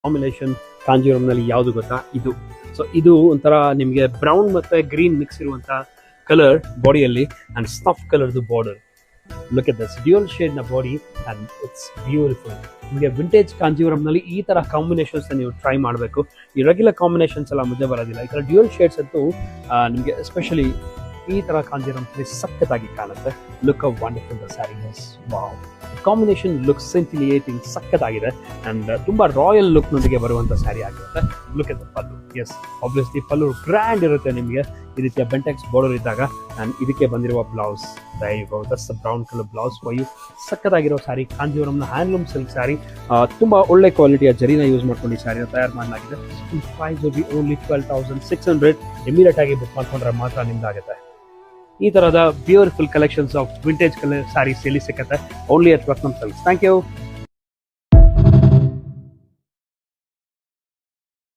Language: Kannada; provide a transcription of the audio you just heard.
ಕಾಂಬಿನೇಷನ್ ಕಾಂಜೀವರಂನಲ್ಲಿ ಯಾವುದು ಗೊತ್ತಾ? ಇದು ಒಂಥರ ನಿಮಗೆ ಬ್ರೌನ್ ಮತ್ತೆ ಗ್ರೀನ್ ಮಿಕ್ಸ್ ಇರುವಂತ ಕಲರ್ ಬಾಡಿಯಲ್ಲಿ ಅಂಡ್ ಸ್ಟಫ್ ಕಲರ್ದು border. Look at this dual shade ನ ಬಾಡಿ ಅಂಡ್ ಇಟ್ಸ್ ಬ್ಯೂಟಿಫುಲ್. ನಿಮಗೆ ವಿಂಟೇಜ್ ಕಾಂಜೀವರಂನಲ್ಲಿ ಈ ತರ ಕಾಂಬಿನೇಷನ್ಸ್ ನೀವು ಟ್ರೈ ಮಾಡಬೇಕು. ಈ ರೆಗ್ಯುಲರ್ ಕಾಂಬಿನೇಷನ್ಸ್ ಎಲ್ಲ ಮುದ್ದೆ ಬರೋದಿಲ್ಲ. ಈ ತರ ಡ್ಯೂಯಲ್ ಶೇಡ್ಸ್ ಅಂತೂ ನಿಮಗೆ ಎಸ್ಪೆಷಲಿ ಈ ತರ ಕಾಂಜೀವರಂ ಸಖತ್ತಾಗಿ ಕಾಣುತ್ತೆ. Look a wonderful the sari is. Wow, combination look scintillating ಸಖತ್ತಾಗಿದೆ ಅಂಡ್ ತುಂಬಾ ರಾಯಲ್ ಲುಕ್ ನೊಂದಿಗೆ ಬರುವಂತ ಸ್ಯಾರಿ ಆಗಿರುತ್ತೆ. Look at the pallu. Yes, obviously pallu grand ಇರುತ್ತೆ ನಿಮಗೆ ಈ ರೀತಿಯ ಬೆಂಟೆಕ್ಸ್ ಬಾರ್ಡರ್ ಇದ್ದಾಗ. ಅಂಡ್ ಇದಕ್ಕೆ ಬಂದಿರುವ blouse that's brown colour blouse for you. ಸಖತ್ತಾಗಿರೋ ಸ್ಯಾರಿ, ಕಾಂಜೀವರಂನ ಹ್ಯಾಂಡ್ಲೂಮ್ ಸಿಲ್ಕ್ ಸ್ಯಾರಿ. ತುಂಬಾ ಒಳ್ಳೆ ಕ್ವಾಲಿಟಿಯ ಜರಿನ ಯೂಸ್ ಮಾಡ್ಕೊಂಡು ಈ ಸ್ಯಾರಿನ ತಯಾರು ಮಾಡಲಾಗಿದೆ. Price will be only 12,600. Immediate ಆಗಿ ಬುಕ್ ಮಾಡ್ಕೊಂಡ್ರೆ ಮಾತ್ರ ನಿಮ್ದಾಗುತ್ತೆ. ಈ ತರಹದ beautiful collections of vintage colour sarees ಎಲ್ಲಿ ಸಿಕ್ಕತ್ತೆ? Only at Ratnam silks. Thank you.